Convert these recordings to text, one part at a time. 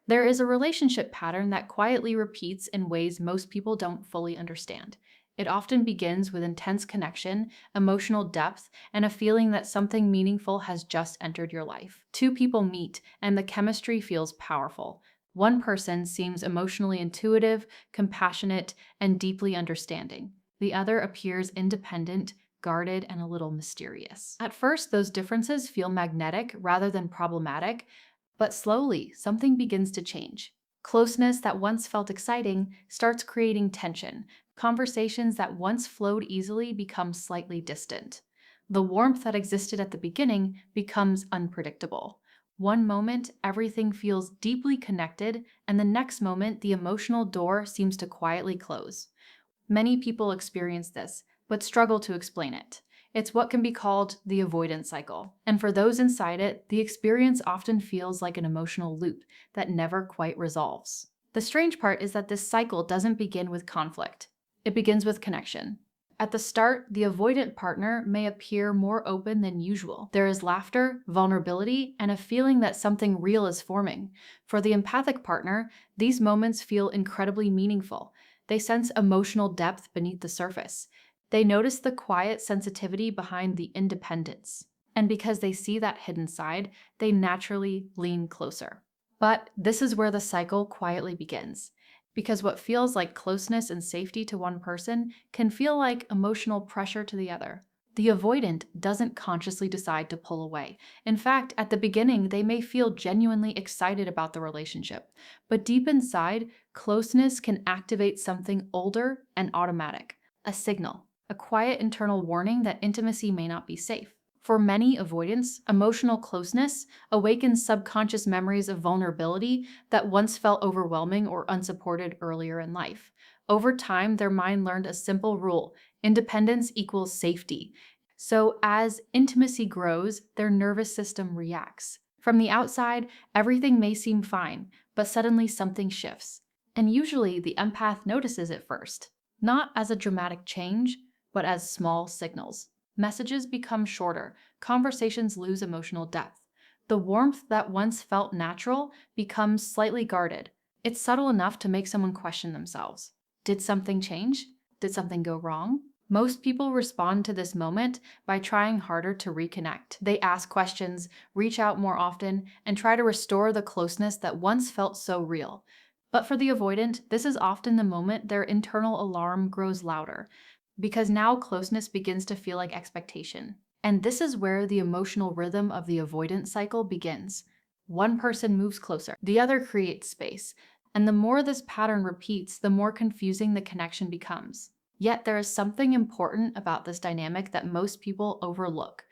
There is a relationship pattern that quietly repeats in ways most people don't fully understand. It often begins with intense connection, emotional depth, and a feeling that something meaningful has just entered your life. Two people meet, and the chemistry feels powerful. One person seems emotionally intuitive, compassionate, and deeply understanding. The other appears independent, guarded, and a little mysterious. At first, those differences feel magnetic rather than problematic, but slowly, something begins to change. Closeness that once felt exciting starts creating tension. Conversations that once flowed easily become slightly distant. The warmth that existed at the beginning becomes unpredictable. One moment, everything feels deeply connected, and the next moment, the emotional door seems to quietly close. Many people experience this, but struggle to explain it. It's what can be called the avoidance cycle. And for those inside it, the experience often feels like an emotional loop that never quite resolves. The strange part is that this cycle doesn't begin with conflict. It begins with connection. At the start, the avoidant partner may appear more open than usual. There is laughter, vulnerability, and a feeling that something real is forming. For the empathic partner, these moments feel incredibly meaningful. They sense emotional depth beneath the surface. They notice the quiet sensitivity behind the independence. And because they see that hidden side, they naturally lean closer. But this is where the cycle quietly begins. Because what feels like closeness and safety to one person can feel like emotional pressure to the other. The avoidant doesn't consciously decide to pull away. In fact, at the beginning, they may feel genuinely excited about the relationship. But deep inside, closeness can activate something older and automatic, a signal, a quiet internal warning that intimacy may not be safe. For many avoidants, emotional closeness awakens subconscious memories of vulnerability that once felt overwhelming or unsupported earlier in life. Over time, their mind learned a simple rule: independence equals safety. So, as intimacy grows, their nervous system reacts. From the outside, everything may seem fine, but suddenly something shifts. And usually, the empath notices it first, not as a dramatic change, but as small signals. Messages become shorter, conversations lose emotional depth. The warmth that once felt natural becomes slightly guarded. It's subtle enough to make someone question themselves. Did something change? Did something go wrong? Most people respond to this moment by trying harder to reconnect. They ask questions, reach out more often, and try to restore the closeness that once felt so real. But for the avoidant, this is often the moment their internal alarm grows louder, because now closeness begins to feel like expectation. And this is where the emotional rhythm of the avoidance cycle begins. One person moves closer, the other creates space. And the more this pattern repeats, the more confusing the connection becomes. Yet there is something important about this dynamic that most people overlook.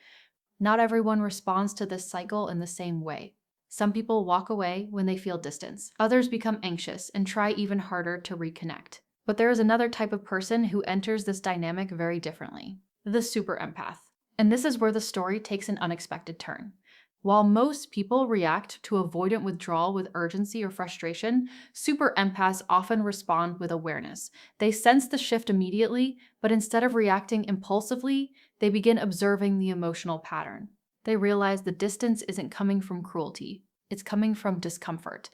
Not everyone responds to this cycle in the same way. Some people walk away when they feel distance. Others become anxious and try even harder to reconnect. But there is another type of person who enters this dynamic very differently: the super empath. And this is where the story takes an unexpected turn. While most people react to avoidant withdrawal with urgency or frustration, super empaths often respond with awareness. They sense the shift immediately, but instead of reacting impulsively, they begin observing the emotional pattern. They realize the distance isn't coming from cruelty, it's coming from discomfort.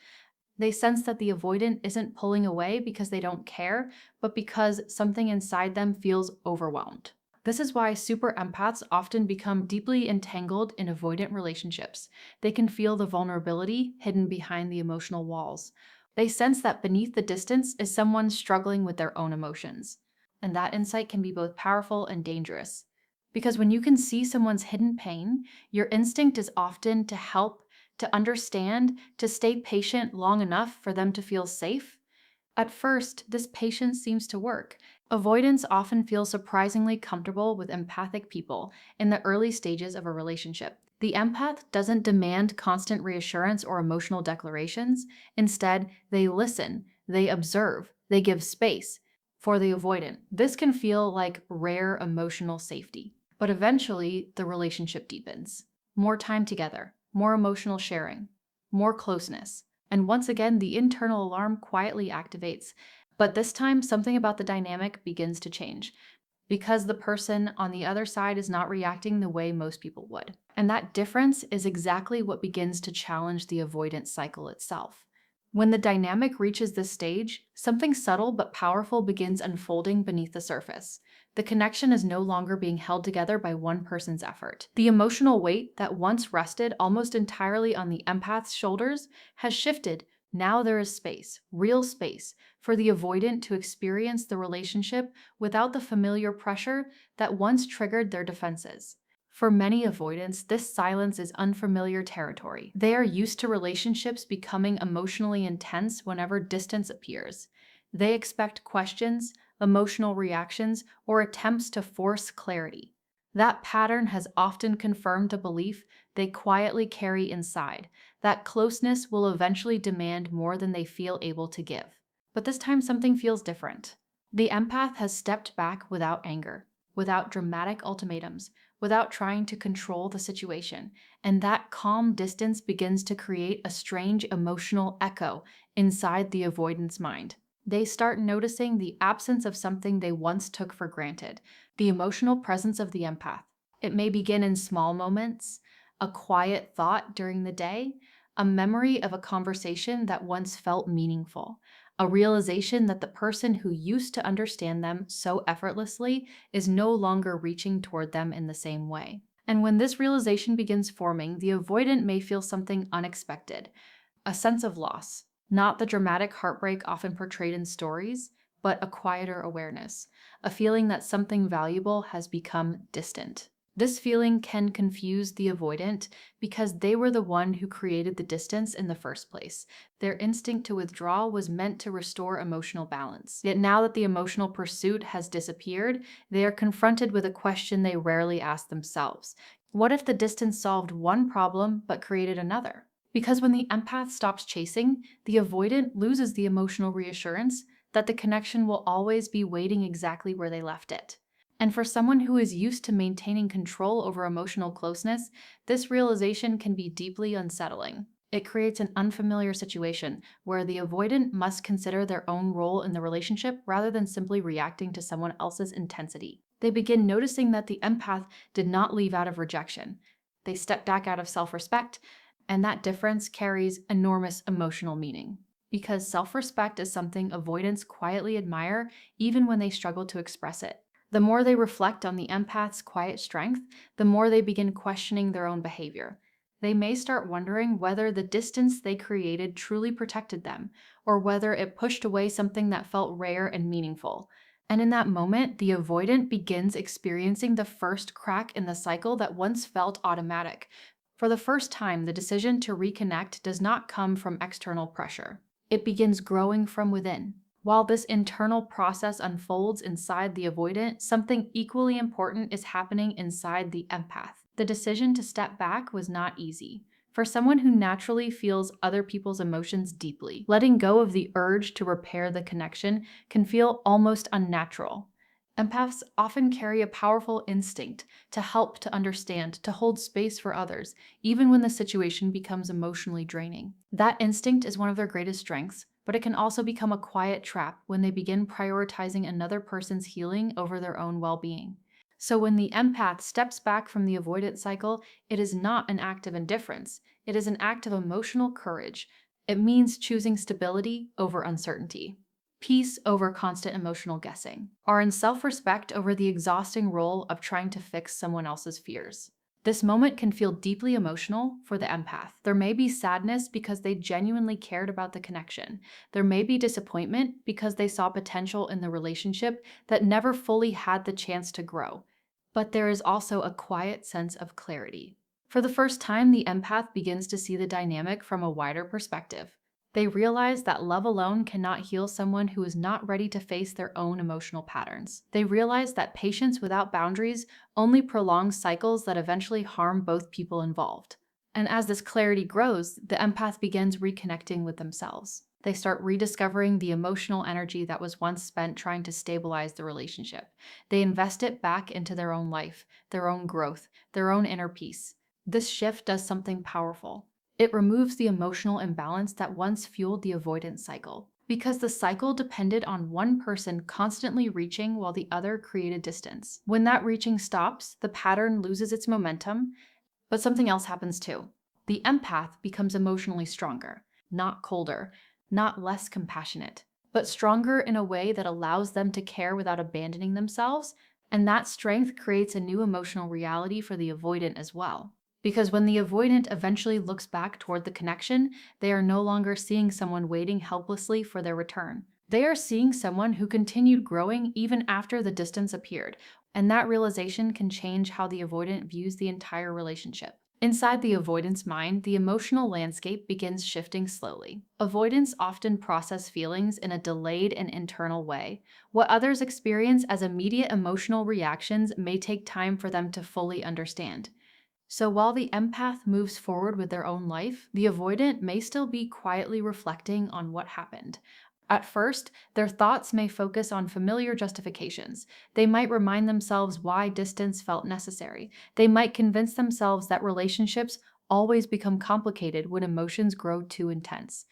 They sense that the avoidant isn't pulling away because they don't care, but because something inside them feels overwhelmed. This is why super empaths often become deeply entangled in avoidant relationships. They can feel the vulnerability hidden behind the emotional walls. They sense that beneath the distance is someone struggling with their own emotions. And that insight can be both powerful and dangerous. Because when you can see someone's hidden pain, your instinct is often to help, to understand, to stay patient long enough for them to feel safe. At first, this patience seems to work. Avoidance often feels surprisingly comfortable with empathic people in the early stages of a relationship. The empath doesn't demand constant reassurance or emotional declarations. Instead, they listen, they observe, they give space. For the avoidant, this can feel like rare emotional safety. But eventually, the relationship deepens. More time together, more emotional sharing, more closeness. And once again, the internal alarm quietly activates. But this time, something about the dynamic begins to change, because the person on the other side is not reacting the way most people would. And that difference is exactly what begins to challenge the avoidance cycle itself. When the dynamic reaches this stage, something subtle but powerful begins unfolding beneath the surface. The connection is no longer being held together by one person's effort. The emotional weight that once rested almost entirely on the empath's shoulders has shifted. Now there is space, real space, for the avoidant to experience the relationship without the familiar pressure that once triggered their defenses. For many avoidants, this silence is unfamiliar territory. They are used to relationships becoming emotionally intense whenever distance appears. They expect questions, emotional reactions, or attempts to force clarity. That pattern has often confirmed a belief they quietly carry inside, that closeness will eventually demand more than they feel able to give. But this time something feels different. The empath has stepped back without anger, without dramatic ultimatums, without trying to control the situation, and that calm distance begins to create a strange emotional echo inside the avoidant's mind. They start noticing the absence of something they once took for granted, the emotional presence of the empath. It may begin in small moments, a quiet thought during the day, a memory of a conversation that once felt meaningful, a realization that the person who used to understand them so effortlessly is no longer reaching toward them in the same way. And when this realization begins forming, the avoidant may feel something unexpected, a sense of loss, not the dramatic heartbreak often portrayed in stories, but a quieter awareness, a feeling that something valuable has become distant. This feeling can confuse the avoidant because they were the one who created the distance in the first place. Their instinct to withdraw was meant to restore emotional balance. Yet now that the emotional pursuit has disappeared, they are confronted with a question they rarely ask themselves. What if the distance solved one problem but created another? Because when the empath stops chasing, the avoidant loses the emotional reassurance that the connection will always be waiting exactly where they left it. And for someone who is used to maintaining control over emotional closeness, this realization can be deeply unsettling. It creates an unfamiliar situation where the avoidant must consider their own role in the relationship rather than simply reacting to someone else's intensity. They begin noticing that the empath did not leave out of rejection. They step back out of self-respect, and that difference carries enormous emotional meaning. Because self-respect is something avoidants quietly admire even when they struggle to express it. The more they reflect on the empath's quiet strength, the more they begin questioning their own behavior. They may start wondering whether the distance they created truly protected them, or whether it pushed away something that felt rare and meaningful. And in that moment, the avoidant begins experiencing the first crack in the cycle that once felt automatic. For the first time, the decision to reconnect does not come from external pressure. It begins growing from within. While this internal process unfolds inside the avoidant, something equally important is happening inside the empath. The decision to step back was not easy. For someone who naturally feels other people's emotions deeply, letting go of the urge to repair the connection can feel almost unnatural. Empaths often carry a powerful instinct to help, to understand, to hold space for others, even when the situation becomes emotionally draining. That instinct is one of their greatest strengths, but it can also become a quiet trap when they begin prioritizing another person's healing over their own well-being. So when the empath steps back from the avoidant cycle, it is not an act of indifference. It is an act of emotional courage. It means choosing stability over uncertainty, peace over constant emotional guessing, or in self-respect over the exhausting role of trying to fix someone else's fears. This moment can feel deeply emotional for the empath. There may be sadness because they genuinely cared about the connection. There may be disappointment because they saw potential in the relationship that never fully had the chance to grow. But there is also a quiet sense of clarity. For the first time, the empath begins to see the dynamic from a wider perspective. They realize that love alone cannot heal someone who is not ready to face their own emotional patterns. They realize that patience without boundaries only prolongs cycles that eventually harm both people involved. And as this clarity grows, the empath begins reconnecting with themselves. They start rediscovering the emotional energy that was once spent trying to stabilize the relationship. They invest it back into their own life, their own growth, their own inner peace. This shift does something powerful. It removes the emotional imbalance that once fueled the avoidance cycle. Because the cycle depended on one person constantly reaching while the other created distance. When that reaching stops, the pattern loses its momentum, but something else happens too. The empath becomes emotionally stronger, not colder. not less compassionate, but stronger in a way that allows them to care without abandoning themselves. And that strength creates a new emotional reality for the avoidant as well. Because when the avoidant eventually looks back toward the connection, they are no longer seeing someone waiting helplessly for their return. They are seeing someone who continued growing even after the distance appeared, and that realization can change how the avoidant views the entire relationship. Inside the avoidant's mind, the emotional landscape begins shifting slowly. Avoidants often process feelings in a delayed and internal way. What others experience as immediate emotional reactions may take time for them to fully understand. So while the empath moves forward with their own life, the avoidant may still be quietly reflecting on what happened. At first, their thoughts may focus on familiar justifications. They might remind themselves why distance felt necessary. They might convince themselves that relationships always become complicated when emotions grow too intense.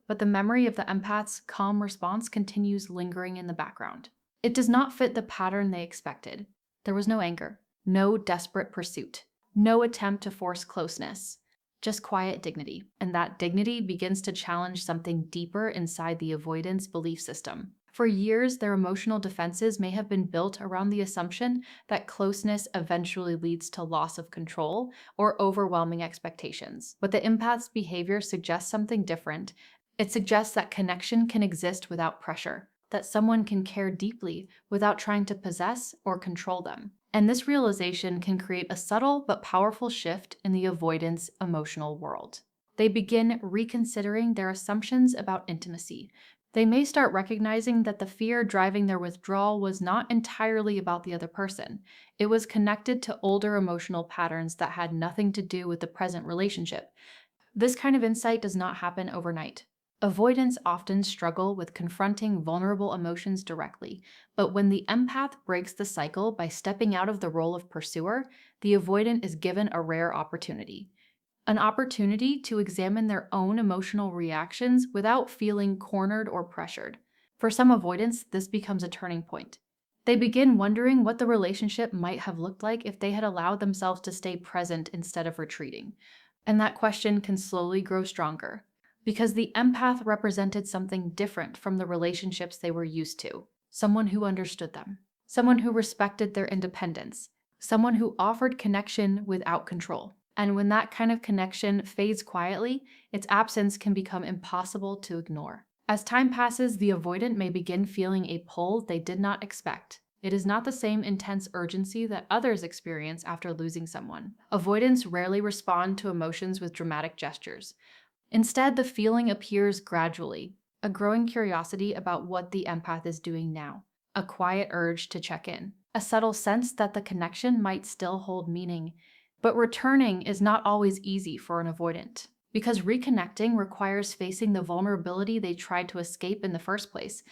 But the memory of the empath's calm response continues lingering in the background. It does not fit the pattern they expected. There was no anger, no desperate pursuit, no attempt to force closeness, just quiet dignity. And that dignity begins to challenge something deeper inside the avoidance belief system. For years, their emotional defenses may have been built around the assumption that closeness eventually leads to loss of control or overwhelming expectations. But the empath's behavior suggests something different. It suggests that connection can exist without pressure, that someone can care deeply without trying to possess or control them. And this realization can create a subtle but powerful shift in the avoidance emotional world. They begin reconsidering their assumptions about intimacy. They may start recognizing that the fear driving their withdrawal was not entirely about the other person. It was connected to older emotional patterns that had nothing to do with the present relationship. This kind of insight does not happen overnight. Avoidants often struggle with confronting vulnerable emotions directly, but when the empath breaks the cycle by stepping out of the role of pursuer, the avoidant is given a rare opportunity. An opportunity to examine their own emotional reactions without feeling cornered or pressured. For some avoidants, this becomes a turning point. They begin wondering what the relationship might have looked like if they had allowed themselves to stay present instead of retreating. And that question can slowly grow stronger, because the empath represented something different from the relationships they were used to. Someone who understood them, someone who respected their independence, someone who offered connection without control. And when that kind of connection fades quietly, its absence can become impossible to ignore. As time passes, the avoidant may begin feeling a pull they did not expect. It is not the same intense urgency that others experience after losing someone. Avoidants rarely respond to emotions with dramatic gestures. Instead, the feeling appears gradually, a growing curiosity about what the empath is doing now, a quiet urge to check in, a subtle sense that the connection might still hold meaning. But returning is not always easy for an avoidant, because reconnecting requires facing the vulnerability they tried to escape in the first place.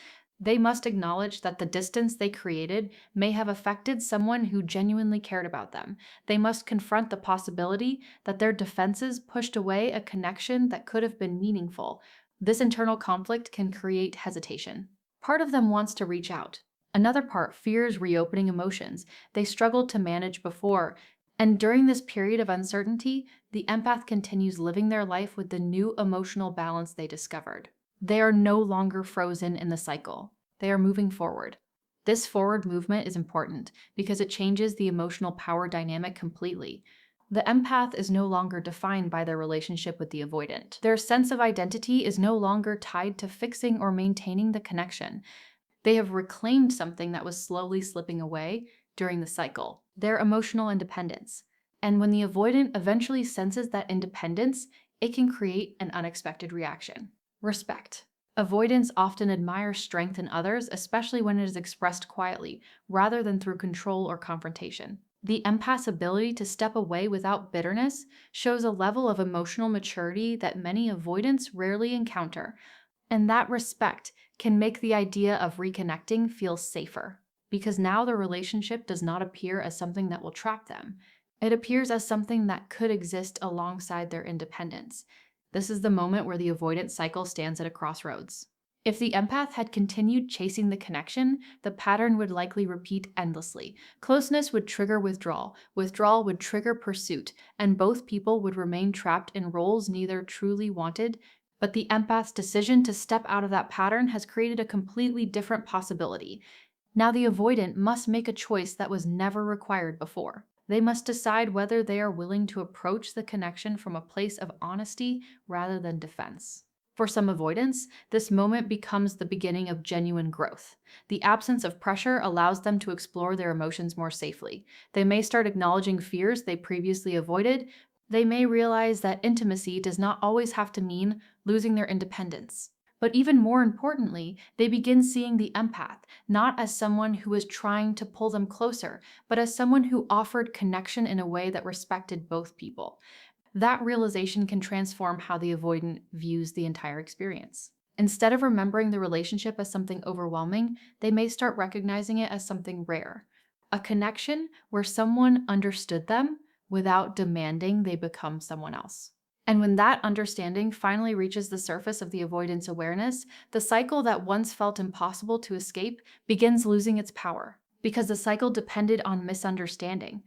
They must acknowledge that the distance they created may have affected someone who genuinely cared about them. They must confront the possibility that their defenses pushed away a connection that could have been meaningful. This internal conflict can create hesitation. Part of them wants to reach out. Another part fears reopening emotions they struggled to manage before. And during this period of uncertainty, the empath continues living their life with the new emotional balance they discovered. They are no longer frozen in the cycle. They are moving forward. This forward movement is important because it changes the emotional power dynamic completely. The empath is no longer defined by their relationship with the avoidant. Their sense of identity is no longer tied to fixing or maintaining the connection. They have reclaimed something that was slowly slipping away during the cycle, their emotional independence. And when the avoidant eventually senses that independence, it can create an unexpected reaction. Respect. Avoidants often admire strength in others, especially when it is expressed quietly, rather than through control or confrontation. The empath's ability to step away without bitterness shows a level of emotional maturity that many avoidants rarely encounter. And that respect can make the idea of reconnecting feel safer, because now the relationship does not appear as something that will trap them. It appears as something that could exist alongside their independence. This is the moment where the avoidant cycle stands at a crossroads. If the empath had continued chasing the connection, the pattern would likely repeat endlessly. Closeness would trigger withdrawal, withdrawal would trigger pursuit, and both people would remain trapped in roles neither truly wanted But the empath's decision to step out of that pattern has created a completely different possibility. Now the avoidant must make a choice that was never required before. They must decide whether they are willing to approach the connection from a place of honesty rather than defense. For some avoidants, this moment becomes the beginning of genuine growth. The absence of pressure allows them to explore their emotions more safely. They may start acknowledging fears they previously avoided. They may realize that intimacy does not always have to mean losing their independence. But even more importantly, they begin seeing the empath not as someone who is trying to pull them closer, but as someone who offered connection in a way that respected both people. That realization can transform how the avoidant views the entire experience. Instead of remembering the relationship as something overwhelming, they may start recognizing it as something rare. A connection where someone understood them without demanding they become someone else. And when that understanding finally reaches the surface of the avoidance awareness, the cycle that once felt impossible to escape begins losing its power. Because the cycle depended on misunderstanding.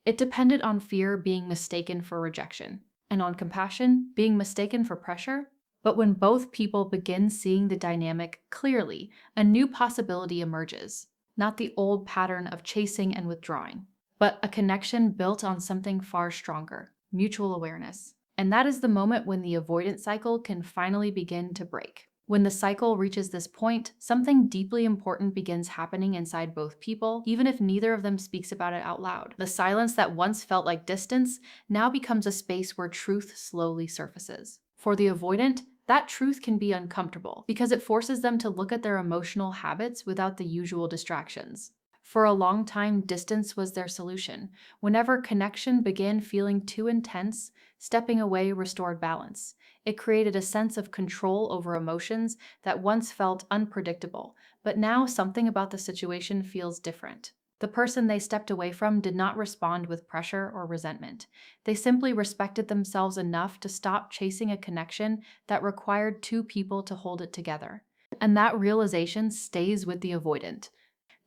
It depended on fear being mistaken for rejection, and on compassion being mistaken for pressure. But when both people begin seeing the dynamic clearly, a new possibility emerges. Not the old pattern of chasing and withdrawing, but a connection built on something far stronger, mutual awareness. And that is the moment when the avoidance cycle can finally begin to break. When the cycle reaches this point, something deeply important begins happening inside both people, even if neither of them speaks about it out loud. The silence that once felt like distance now becomes a space where truth slowly surfaces. For the avoidant, that truth can be uncomfortable because it forces them to look at their emotional habits without the usual distractions. For a long time, distance was their solution. Whenever connection began feeling too intense, stepping away restored balance. It created a sense of control over emotions that once felt unpredictable, but now something about the situation feels different. The person they stepped away from did not respond with pressure or resentment. They simply respected themselves enough to stop chasing a connection that required two people to hold it together. And that realization stays with the avoidant.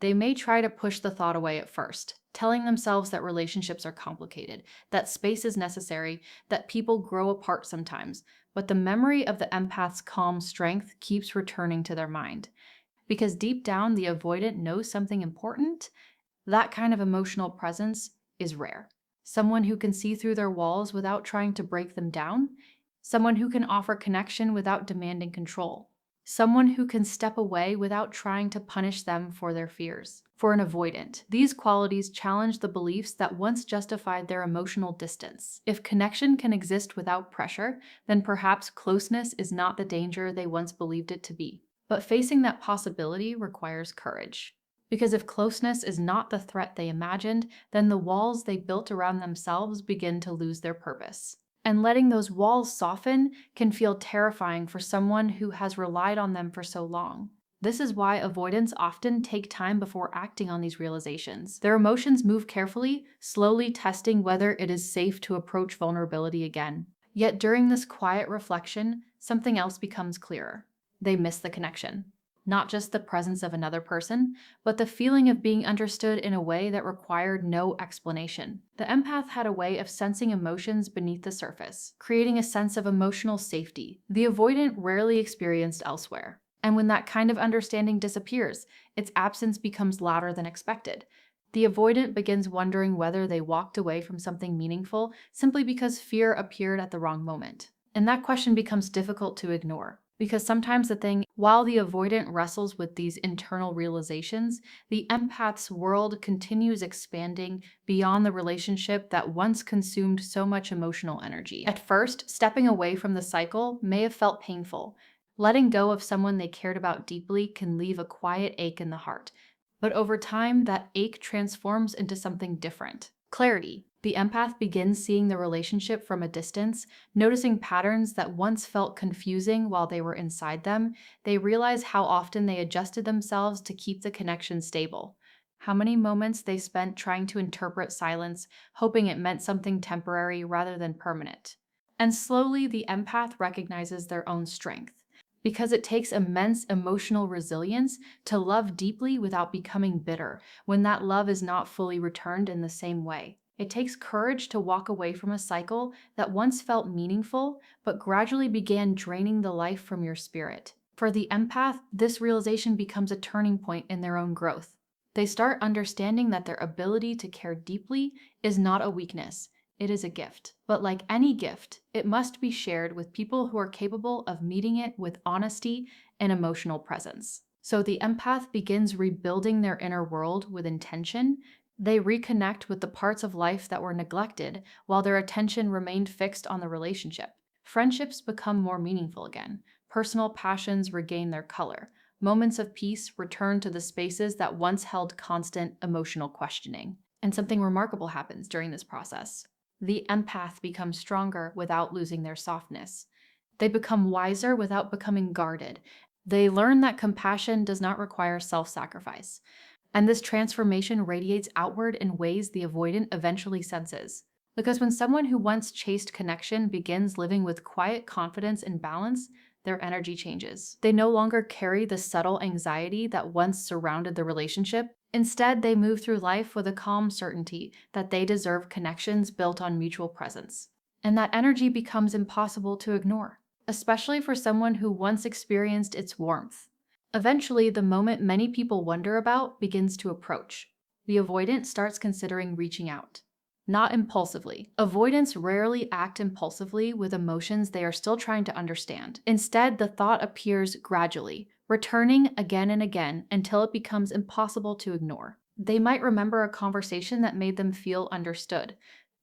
They may try to push the thought away at first, telling themselves that relationships are complicated, that space is necessary, that people grow apart sometimes, but the memory of the empath's calm strength keeps returning to their mind. Because deep down, the avoidant knows something important. That kind of emotional presence is rare. Someone who can see through their walls without trying to break them down. Someone who can offer connection without demanding control. Someone who can step away without trying to punish them for their fears. For an avoidant, these qualities challenge the beliefs that once justified their emotional distance. If connection can exist without pressure, then perhaps closeness is not the danger they once believed it to be. But facing that possibility requires courage. Because if closeness is not the threat they imagined, then the walls they built around themselves begin to lose their purpose. And letting those walls soften can feel terrifying for someone who has relied on them for so long. This is why avoidants often take time before acting on these realizations. Their emotions move carefully, slowly testing whether it is safe to approach vulnerability again. Yet during this quiet reflection, something else becomes clearer. They miss the connection. Not just the presence of another person, but the feeling of being understood in a way that required no explanation. The empath had a way of sensing emotions beneath the surface, creating a sense of emotional safety the avoidant rarely experienced elsewhere. And when that kind of understanding disappears, its absence becomes louder than expected. The avoidant begins wondering whether they walked away from something meaningful simply because fear appeared at the wrong moment. And that question becomes difficult to ignore. Because sometimes while the avoidant wrestles with these internal realizations, the empath's world continues expanding beyond the relationship that once consumed so much emotional energy. At first, stepping away from the cycle may have felt painful. Letting go of someone they cared about deeply can leave a quiet ache in the heart. But over time, that ache transforms into something different. Clarity. The empath begins seeing the relationship from a distance, noticing patterns that once felt confusing while they were inside them. They realize how often they adjusted themselves to keep the connection stable. How many moments they spent trying to interpret silence, hoping it meant something temporary rather than permanent. And slowly, the empath recognizes their own strength. Because it takes immense emotional resilience to love deeply without becoming bitter when that love is not fully returned in the same way. It takes courage to walk away from a cycle that once felt meaningful, but gradually began draining the life from your spirit. For the empath, this realization becomes a turning point in their own growth. They start understanding that their ability to care deeply is not a weakness, it is a gift. But like any gift, it must be shared with people who are capable of meeting it with honesty and emotional presence. So the empath begins rebuilding their inner world with intention. They reconnect with the parts of life that were neglected while their attention remained fixed on the relationship. Friendships become more meaningful again. Personal passions regain their color. Moments of peace return to the spaces that once held constant emotional questioning. And something remarkable happens during this process. The empath becomes stronger without losing their softness. They become wiser without becoming guarded. They learn that compassion does not require self-sacrifice. And this transformation radiates outward in ways the avoidant eventually senses. Because when someone who once chased connection begins living with quiet confidence and balance, their energy changes. They no longer carry the subtle anxiety that once surrounded the relationship. Instead, they move through life with a calm certainty that they deserve connections built on mutual presence. And that energy becomes impossible to ignore, especially for someone who once experienced its warmth. Eventually, the moment many people wonder about begins to approach. The avoidant starts considering reaching out. Not impulsively. Avoidants rarely act impulsively with emotions they are still trying to understand. Instead, the thought appears gradually, returning again and again until it becomes impossible to ignore. They might remember a conversation that made them feel understood.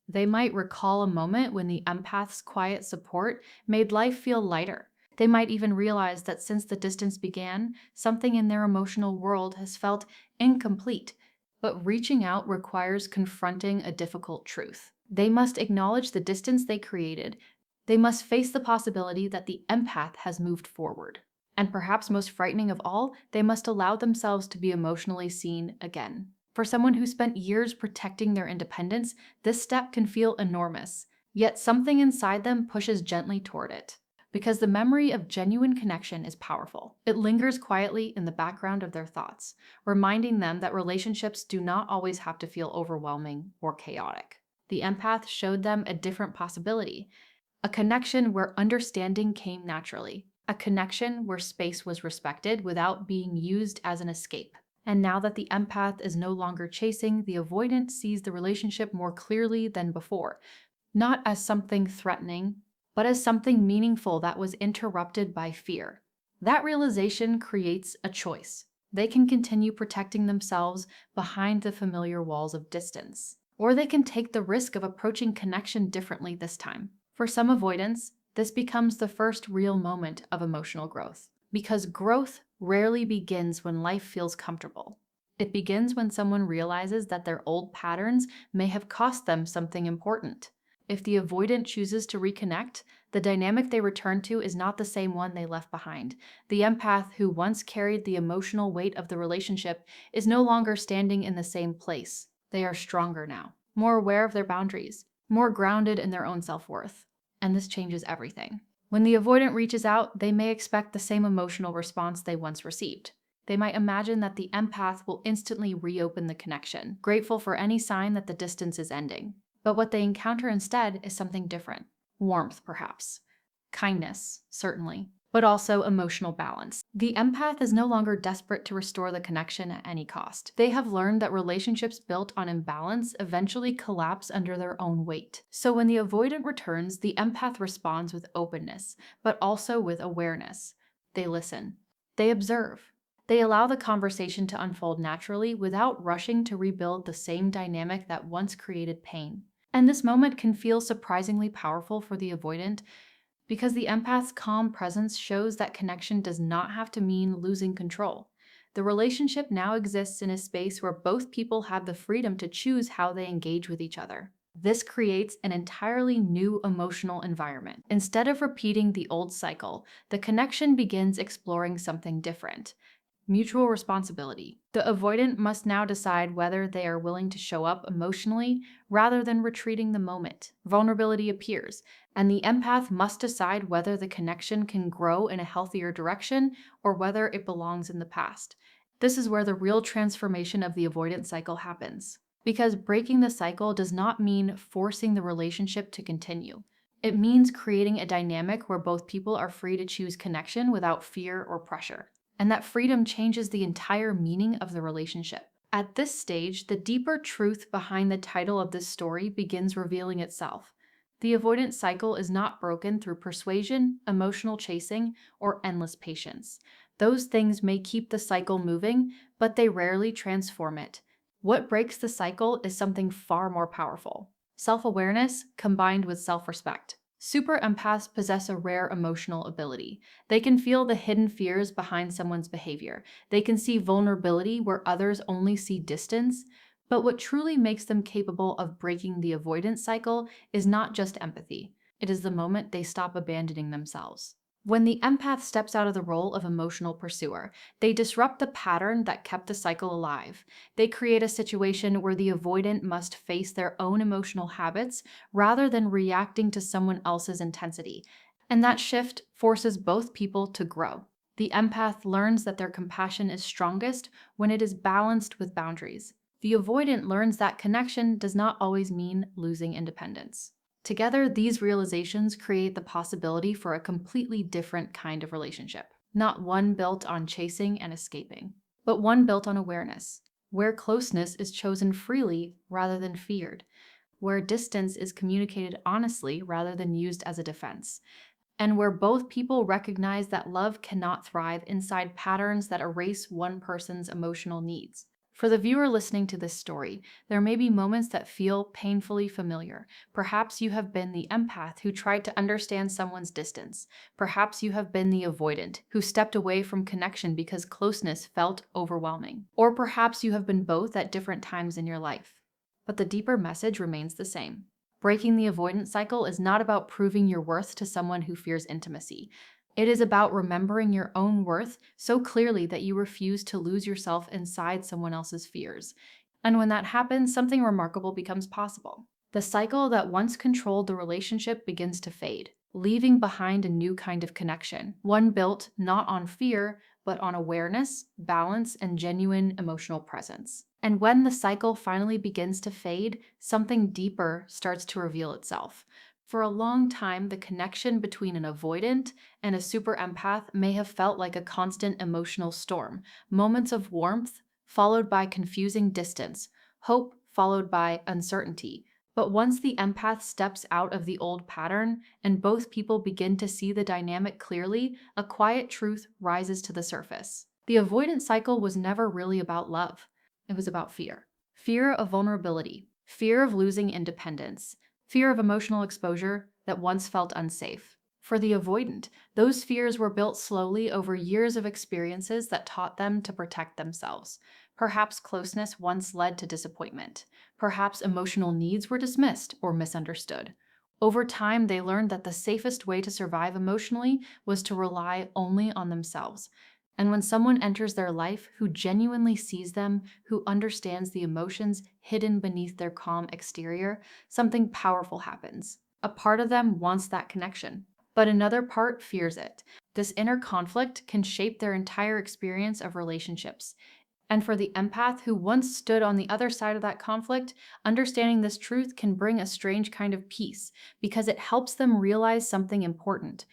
They might recall a moment when the empath's quiet support made life feel lighter. They might even realize that since the distance began, something in their emotional world has felt incomplete. But reaching out requires confronting a difficult truth. They must acknowledge the distance they created. They must face the possibility that the empath has moved forward. And perhaps most frightening of all, they must allow themselves to be emotionally seen again. For someone who spent years protecting their independence, this step can feel enormous, yet something inside them pushes gently toward it. Because the memory of genuine connection is powerful. It lingers quietly in the background of their thoughts, reminding them that relationships do not always have to feel overwhelming or chaotic. The empath showed them a different possibility, a connection where understanding came naturally, a connection where space was respected without being used as an escape. And now that the empath is no longer chasing, the avoidant sees the relationship more clearly than before, not as something threatening, but as something meaningful that was interrupted by fear. That realization creates a choice. They can continue protecting themselves behind the familiar walls of distance, or they can take the risk of approaching connection differently this time. For some avoidants, this becomes the first real moment of emotional growth, because growth rarely begins when life feels comfortable. It begins when someone realizes that their old patterns may have cost them something important. If the avoidant chooses to reconnect, the dynamic they return to is not the same one they left behind. The empath who once carried the emotional weight of the relationship is no longer standing in the same place. They are stronger now, more aware of their boundaries, more grounded in their own self-worth. And this changes everything. When the avoidant reaches out, they may expect the same emotional response they once received. They might imagine that the empath will instantly reopen the connection, grateful for any sign that the distance is ending. But what they encounter instead is something different. Warmth, perhaps. Kindness, certainly. But also emotional balance. The empath is no longer desperate to restore the connection at any cost. They have learned that relationships built on imbalance eventually collapse under their own weight. So when the avoidant returns, the empath responds with openness, but also with awareness. They listen. They observe. They allow the conversation to unfold naturally without rushing to rebuild the same dynamic that once created pain. And this moment can feel surprisingly powerful for the avoidant because the empath's calm presence shows that connection does not have to mean losing control. The relationship now exists in a space where both people have the freedom to choose how they engage with each other. This creates an entirely new emotional environment. Instead of repeating the old cycle, the connection begins exploring something different. Mutual responsibility. The avoidant must now decide whether they are willing to show up emotionally rather than retreating the moment. Vulnerability appears, and the empath must decide whether the connection can grow in a healthier direction or whether it belongs in the past. This is where the real transformation of the avoidant cycle happens. Because breaking the cycle does not mean forcing the relationship to continue. It means creating a dynamic where both people are free to choose connection without fear or pressure. And that freedom changes the entire meaning of the relationship. At this stage, the deeper truth behind the title of this story begins revealing itself. The avoidance cycle is not broken through persuasion, emotional chasing, or endless patience. Those things may keep the cycle moving, but they rarely transform it. What breaks the cycle is something far more powerful: self-awareness combined with self-respect. Super empaths possess a rare emotional ability. They can feel the hidden fears behind someone's behavior. They can see vulnerability where others only see distance. But what truly makes them capable of breaking the avoidance cycle is not just empathy. It is the moment they stop abandoning themselves. When the empath steps out of the role of emotional pursuer, they disrupt the pattern that kept the cycle alive. They create a situation where the avoidant must face their own emotional habits rather than reacting to someone else's intensity. And that shift forces both people to grow. The empath learns that their compassion is strongest when it is balanced with boundaries. The avoidant learns that connection does not always mean losing independence. Together, these realizations create the possibility for a completely different kind of relationship. Not one built on chasing and escaping, but one built on awareness, where closeness is chosen freely rather than feared, where distance is communicated honestly rather than used as a defense, and where both people recognize that love cannot thrive inside patterns that erase one person's emotional needs. For the viewer listening to this story, there may be moments that feel painfully familiar. Perhaps you have been the empath who tried to understand someone's distance. Perhaps you have been the avoidant who stepped away from connection because closeness felt overwhelming. Or perhaps you have been both at different times in your life. But the deeper message remains the same. Breaking the avoidance cycle is not about proving your worth to someone who fears intimacy. It is about remembering your own worth so clearly that you refuse to lose yourself inside someone else's fears. And when that happens, something remarkable becomes possible. The cycle that once controlled the relationship begins to fade, leaving behind a new kind of connection, one built not on fear, but on awareness, balance, and genuine emotional presence. And when the cycle finally begins to fade, something deeper starts to reveal itself. For a long time, the connection between an avoidant and a super empath may have felt like a constant emotional storm, moments of warmth followed by confusing distance, hope followed by uncertainty. But once the empath steps out of the old pattern and both people begin to see the dynamic clearly, a quiet truth rises to the surface. The avoidant cycle was never really about love. It was about fear. Fear of vulnerability, fear of losing independence, fear of emotional exposure that once felt unsafe. For the avoidant, those fears were built slowly over years of experiences that taught them to protect themselves. Perhaps closeness once led to disappointment. Perhaps emotional needs were dismissed or misunderstood. Over time, they learned that the safest way to survive emotionally was to rely only on themselves. And when someone enters their life who genuinely sees them, who understands the emotions hidden beneath their calm exterior, something powerful happens. A part of them wants that connection, but another part fears it. This inner conflict can shape their entire experience of relationships. And for the empath who once stood on the other side of that conflict, understanding this truth can bring a strange kind of peace because it helps them realize something important.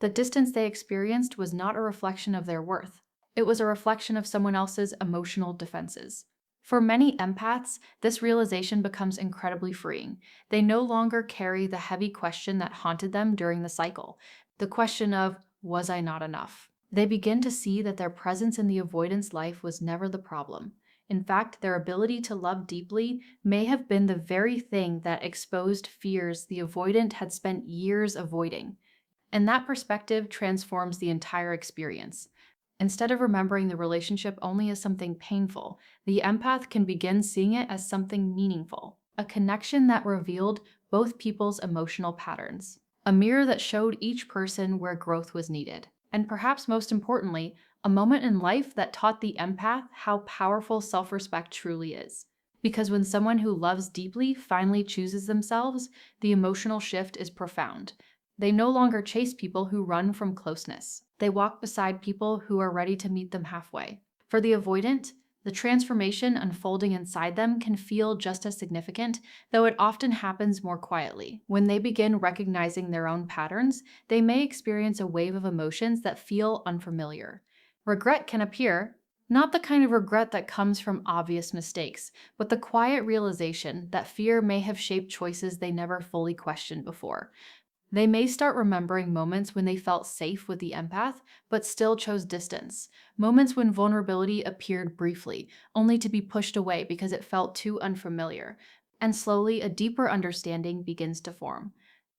The distance they experienced was not a reflection of their worth. It was a reflection of someone else's emotional defenses. For many empaths, this realization becomes incredibly freeing. They no longer carry the heavy question that haunted them during the cycle, the question of, was I not enough? They begin to see that their presence in the avoidance life was never the problem. In fact, their ability to love deeply may have been the very thing that exposed fears the avoidant had spent years avoiding. And that perspective transforms the entire experience. Instead of remembering the relationship only as something painful, the empath can begin seeing it as something meaningful, a connection that revealed both people's emotional patterns, a mirror that showed each person where growth was needed, and perhaps most importantly, a moment in life that taught the empath how powerful self-respect truly is. Because when someone who loves deeply finally chooses themselves, the emotional shift is profound. They no longer chase people who run from closeness. They walk beside people who are ready to meet them halfway. For the avoidant, The transformation unfolding inside them can feel just as significant, though it often happens more quietly. When they begin recognizing their own patterns, they may experience a wave of emotions that feel unfamiliar. Regret can appear, not the kind of regret that comes from obvious mistakes, but the quiet realization that fear may have shaped choices they never fully questioned before. They may start remembering moments when they felt safe with the empath, but still chose distance. Moments when vulnerability appeared briefly, only to be pushed away because it felt too unfamiliar. And slowly, a deeper understanding begins to form.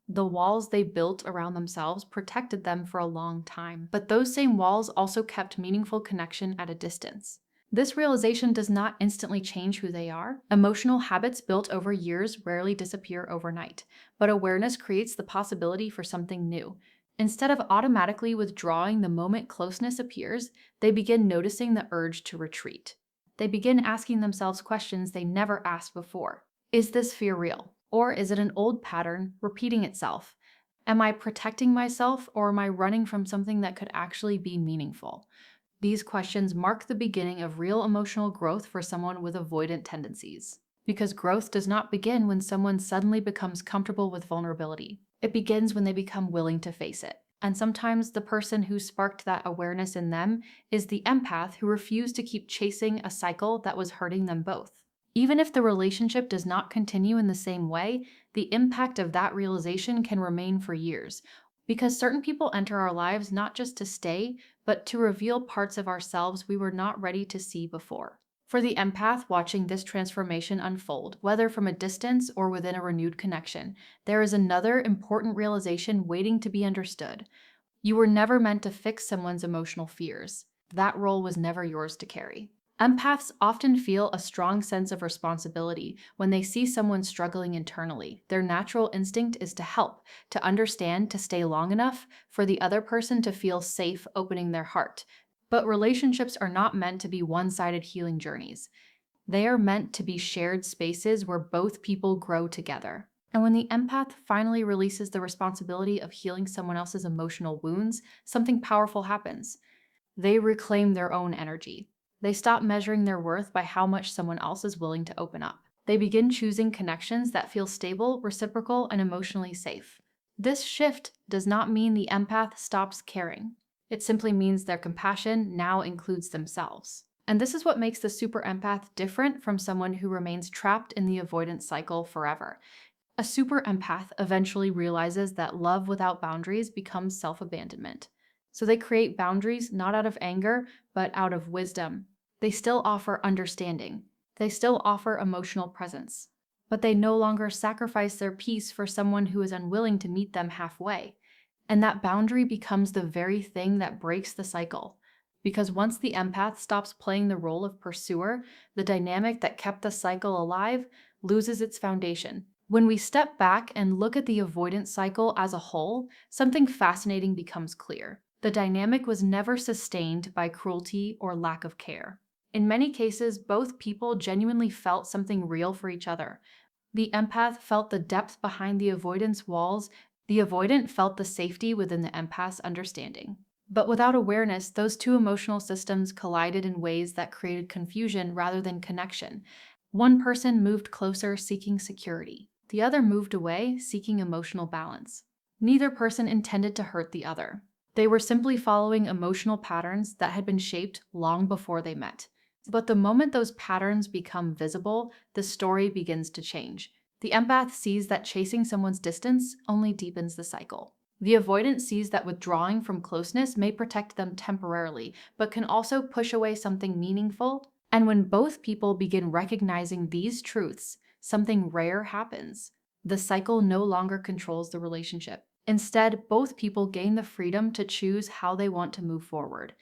The walls they built around themselves protected them for a long time, but those same walls also kept meaningful connection at a distance. This realization does not instantly change who they are. Emotional habits built over years rarely disappear overnight, but awareness creates the possibility for something new. Instead of automatically withdrawing the moment closeness appears, they begin noticing the urge to retreat. They begin asking themselves questions they never asked before. Is this fear real? Or is it an old pattern repeating itself? Am I protecting myself, or am I running from something that could actually be meaningful? These questions mark the beginning of real emotional growth for someone with avoidant tendencies. Because growth does not begin when someone suddenly becomes comfortable with vulnerability. It begins when they become willing to face it. And sometimes the person who sparked that awareness in them is the empath who refused to keep chasing a cycle that was hurting them both. Even if the relationship does not continue in the same way, the impact of that realization can remain for years. Because certain people enter our lives not just to stay, but to reveal parts of ourselves we were not ready to see before. For the empath watching this transformation unfold, whether from a distance or within a renewed connection, there is another important realization waiting to be understood. You were never meant to fix someone's emotional fears. That role was never yours to carry. Empaths often feel a strong sense of responsibility when they see someone struggling internally. Their natural instinct is to help, to understand, to stay long enough for the other person to feel safe opening their heart. But relationships are not meant to be one-sided healing journeys. They are meant to be shared spaces where both people grow together. And when the empath finally releases the responsibility of healing someone else's emotional wounds, something powerful happens. They reclaim their own energy. They stop measuring their worth by how much someone else is willing to open up. They begin choosing connections that feel stable, reciprocal, and emotionally safe. This shift does not mean the empath stops caring. It simply means their compassion now includes themselves. And this is what makes the super empath different from someone who remains trapped in the avoidance cycle forever. A super empath eventually realizes that love without boundaries becomes self-abandonment. So they create boundaries not out of anger, but out of wisdom. They still offer understanding. They still offer emotional presence. But they no longer sacrifice their peace for someone who is unwilling to meet them halfway. And that boundary becomes the very thing that breaks the cycle. Because once the empath stops playing the role of pursuer, the dynamic that kept the cycle alive loses its foundation. When we step back and look at the avoidance cycle as a whole, something fascinating becomes clear. The dynamic was never sustained by cruelty or lack of care. In many cases, both people genuinely felt something real for each other. The empath felt the depth behind the avoidance walls. The avoidant felt the safety within the empath's understanding. But without awareness, those two emotional systems collided in ways that created confusion rather than connection. One person moved closer seeking security. The other moved away seeking emotional balance. Neither person intended to hurt the other. They were simply following emotional patterns that had been shaped long before they met. But the moment those patterns become visible, the story begins to change. The empath sees that chasing someone's distance only deepens the cycle. The avoidant sees that withdrawing from closeness may protect them temporarily, but can also push away something meaningful. And when both people begin recognizing these truths, something rare happens. The cycle no longer controls the relationship. Instead, both people gain the freedom to choose how they want to move forward.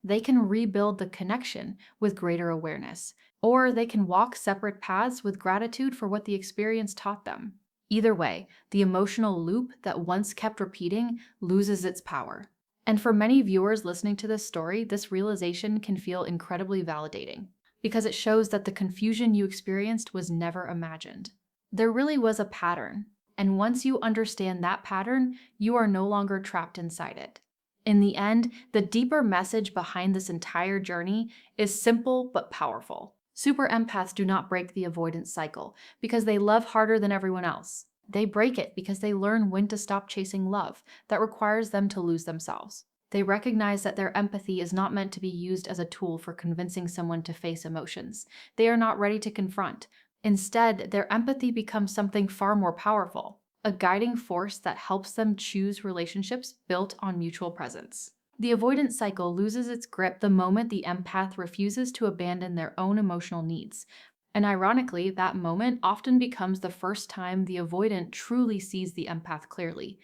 They can rebuild the connection with greater awareness, or they can walk separate paths with gratitude for what the experience taught them. Either way, the emotional loop that once kept repeating loses its power. And for many viewers listening to this story, this realization can feel incredibly validating, because it shows that the confusion you experienced was never imagined. There really was a pattern. And once you understand that pattern, you are no longer trapped inside it. In the end, the deeper message behind this entire journey is simple but powerful. Super empaths do not break the avoidance cycle because they love harder than everyone else. They break it because they learn when to stop chasing love that requires them to lose themselves. They recognize that their empathy is not meant to be used as a tool for convincing someone to face emotions they are not ready to confront. Instead, their empathy becomes something far more powerful, a guiding force that helps them choose relationships built on mutual presence. The avoidance cycle loses its grip the moment the empath refuses to abandon their own emotional needs. And ironically, that moment often becomes the first time the avoidant truly sees the empath clearly,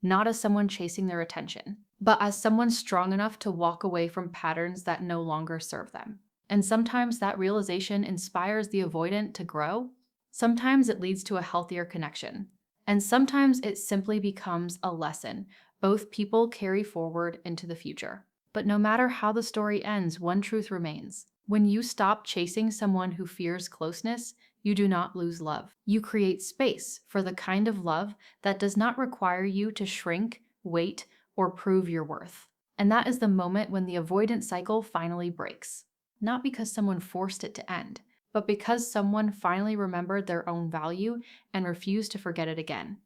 not as someone chasing their attention, but as someone strong enough to walk away from patterns that no longer serve them. And sometimes that realization inspires the avoidant to grow. Sometimes it leads to a healthier connection. And sometimes it simply becomes a lesson both people carry forward into the future. But no matter how the story ends, one truth remains. When you stop chasing someone who fears closeness, you do not lose love. You create space for the kind of love that does not require you to shrink, wait, or prove your worth. And that is the moment when the avoidance cycle finally breaks. Not because someone forced it to end, but because someone finally remembered their own value and refused to forget it again.